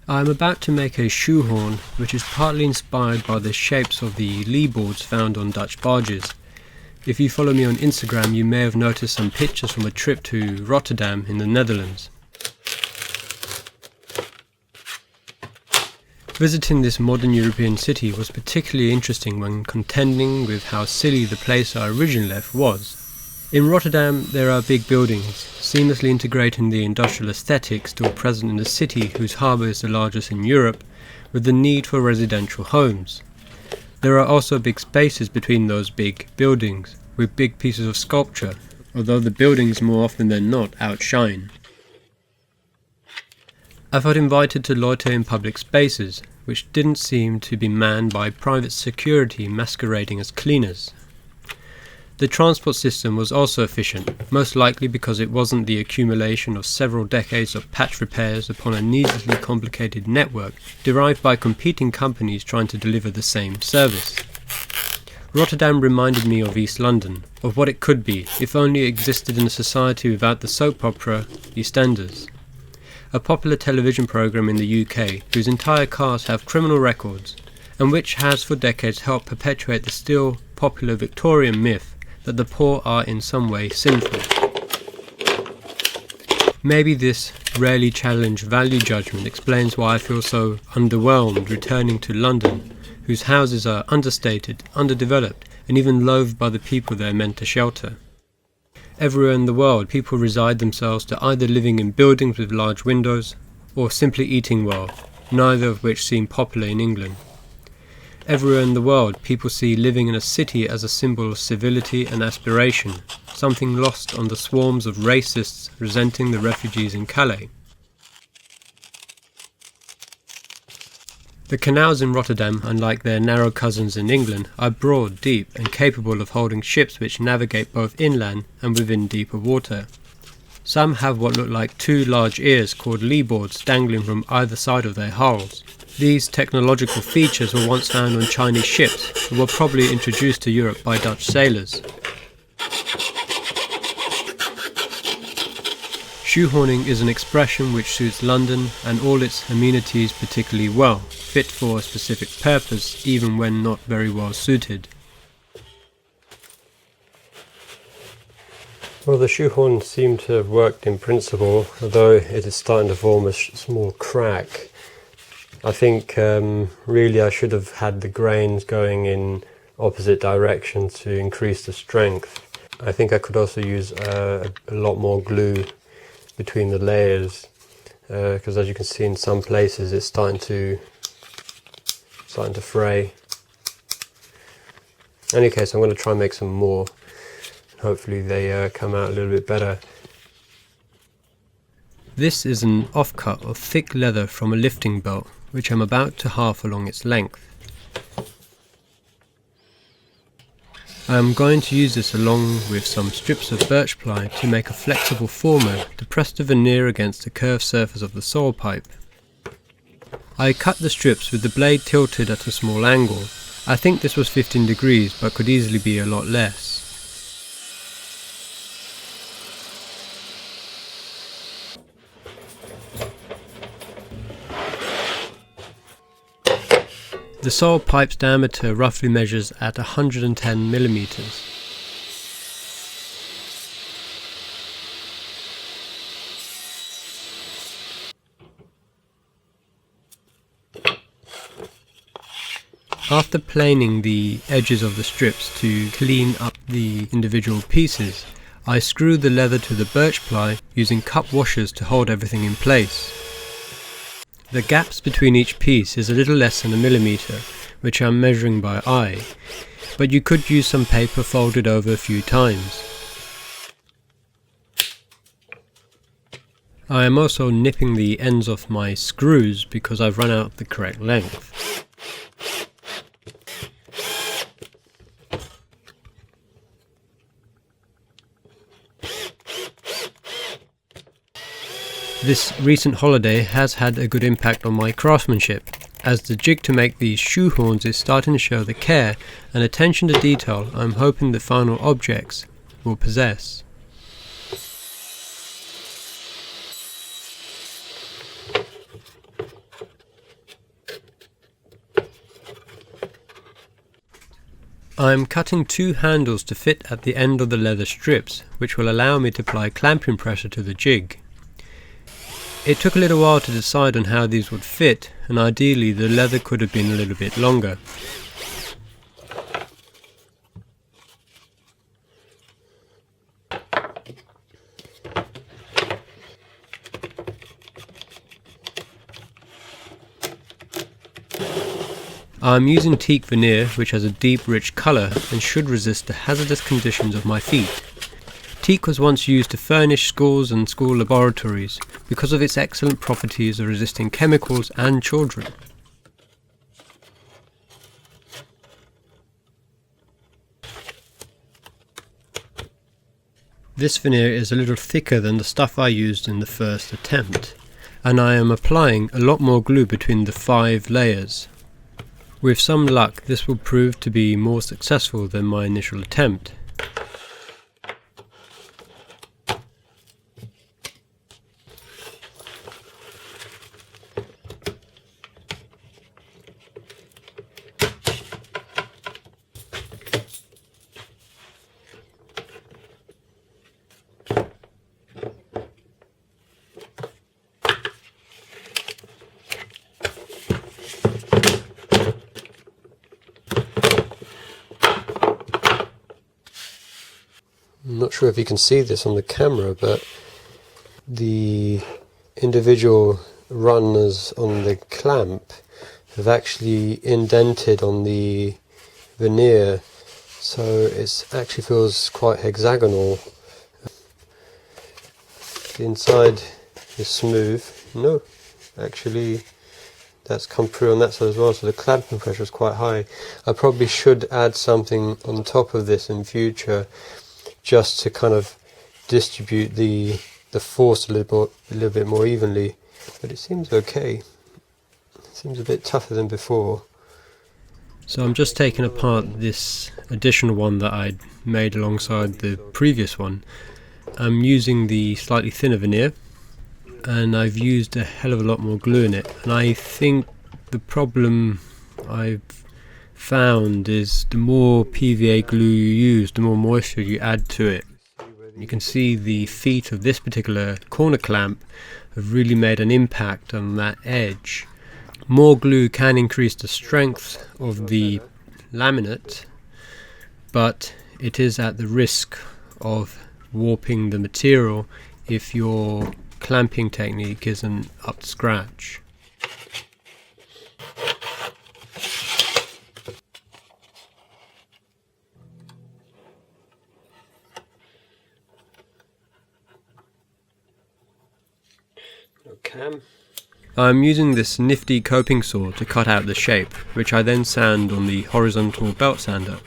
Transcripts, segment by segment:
I am about to make a shoehorn, which is partly inspired by the shapes of the leeboards found on Dutch barges. If you follow me on Instagram, you may have noticed some pictures from a trip to Rotterdam in the Netherlands. Visiting this modern European city was particularly interesting when contending with how silly the place I originally left was. In Rotterdam there are big buildings, seamlessly integrating the industrial aesthetic still present in the city whose harbour is the largest in Europe, with the need for residential homes. There are also big spaces between those big buildings, with big pieces of sculpture, although the buildings more often than not outshine. I felt invited to loiter in public spaces, which didn't seem to be manned by private security masquerading as cleaners. The transport system was also efficient, most likely because it wasn't the accumulation of several decades of patch repairs upon a needlessly complicated network derived by competing companies trying to deliver the same service. Rotterdam reminded me of East London, of what it could be if only it existed in a society without the soap opera EastEnders, a popular television programme in the UK whose entire cast have criminal records, and which has for decades helped perpetuate the still popular Victorian myth that the poor are in some way sinful. Maybe this rarely challenged value judgment explains why I feel so underwhelmed returning to London, whose houses are understated, underdeveloped, and even loathed by the people they are meant to shelter. Everywhere in the world, people resign themselves to either living in buildings with large windows, or simply eating well, neither of which seem popular in England. Everywhere in the world, people see living in a city as a symbol of civility and aspiration, something lost on the swarms of racists resenting the refugees in Calais. The canals in Rotterdam, unlike their narrow cousins in England, are broad, deep, and capable of holding ships which navigate both inland and within deeper water. Some have what look like two large ears called leeboards dangling from either side of their hulls. These technological features were once found on Chinese ships and were probably introduced to Europe by Dutch sailors. Shoehorning is an expression which suits London and all its amenities particularly well, fit for a specific purpose even when not very well suited. Well, the shoehorn seemed to have worked in principle, although it is starting to form a small crack. I think really I should have had the grains going in opposite directions to increase the strength. I think I could also use a lot more glue between the layers, because as you can see in some places it's starting to fray. In any case, I'm going to try and make some more. Hopefully they come out a little bit better. This is an offcut of thick leather from a lifting belt, which I'm about to half along its length. I am going to use this along with some strips of birch ply to make a flexible former to press the veneer against the curved surface of the saw pipe. I cut the strips with the blade tilted at a small angle. I think this was 15 degrees but could easily be a lot less. The saw pipe's diameter roughly measures at 110 millimeters. After planing the edges of the strips to clean up the individual pieces, I screw the leather to the birch ply using cup washers to hold everything in place. The gaps between each piece is a little less than a millimeter, which I'm measuring by eye, but you could use some paper folded over a few times. I am also nipping the ends off my screws because I've run out the correct length. This recent holiday has had a good impact on my craftsmanship, as the jig to make these shoehorns is starting to show the care and attention to detail I'm hoping the final objects will possess. I'm cutting two handles to fit at the end of the leather strips, which will allow me to apply clamping pressure to the jig. It took a little while to decide on how these would fit, and ideally the leather could have been a little bit longer. I'm using teak veneer, which has a deep rich colour and should resist the hazardous conditions of my feet. Teak was once used to furnish schools and school laboratories because of its excellent properties of resisting chemicals and children. This veneer is a little thicker than the stuff I used in the first attempt, and I am applying a lot more glue between the 5 layers. With some luck, this will prove to be more successful than my initial attempt. I'm not sure if you can see this on the camera, but the individual runners on the clamp have actually indented on the veneer, so it actually feels quite hexagonal. The inside is smooth. No, actually that's come through on that side as well, so the clamping pressure is quite high. I probably should add something on top of this in future, just to kind of distribute the force a little bit more evenly, but it seems okay. It seems a bit tougher than before. So I'm just taking apart this additional one that I'd made alongside the previous one. I'm using the slightly thinner veneer, and I've used a hell of a lot more glue in it, and I think the problem I've found is the more PVA glue you use, the more moisture you add to it. You can see the feet of this particular corner clamp have really made an impact on that edge. More glue can increase the strength of the laminate, but it is at the risk of warping the material if your clamping technique isn't up to scratch. I'm using this nifty coping saw to cut out the shape, which I then sand on the horizontal belt sander.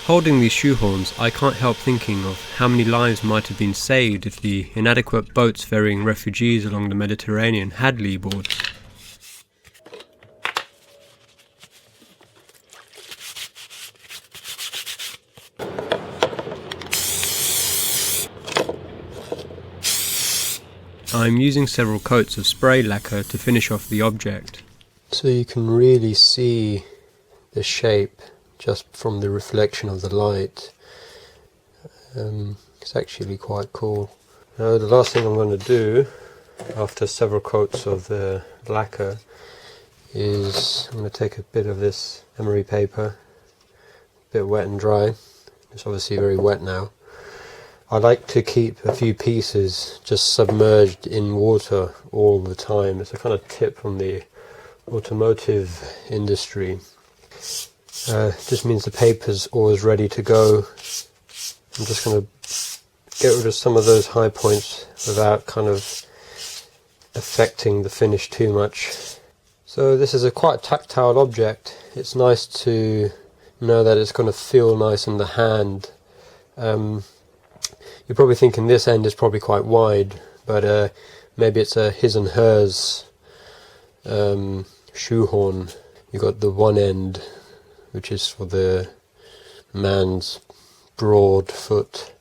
Holding these shoehorns, I can't help thinking of how many lives might have been saved if the inadequate boats ferrying refugees along the Mediterranean had leeboards. I'm using several coats of spray lacquer to finish off the object. So you can really see the shape just from the reflection of the light. It's actually quite cool. Now the last thing I'm going to do after several coats of the lacquer is I'm going to take a bit of this emery paper, a bit wet and dry. It's obviously very wet now. I like to keep a few pieces just submerged in water all the time. It's a kind of tip from the automotive industry. Just means the paper's always ready to go. I'm just going to get rid of some of those high points without kind of affecting the finish too much. So this is a quite tactile object. It's nice to know that it's going to feel nice in the hand. You're probably thinking this end is probably quite wide, but maybe it's a his and hers shoehorn. You've got the one end, which is for the man's broad foot,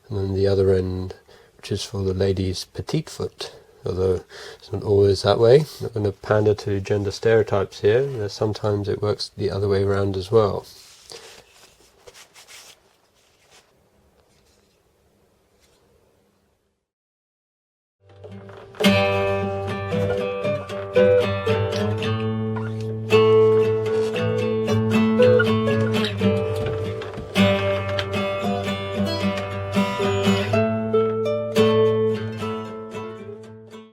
and then the other end, which is for the lady's petite foot, although it's not always that way. I'm not going to pander to gender stereotypes here. Sometimes it works the other way around as well.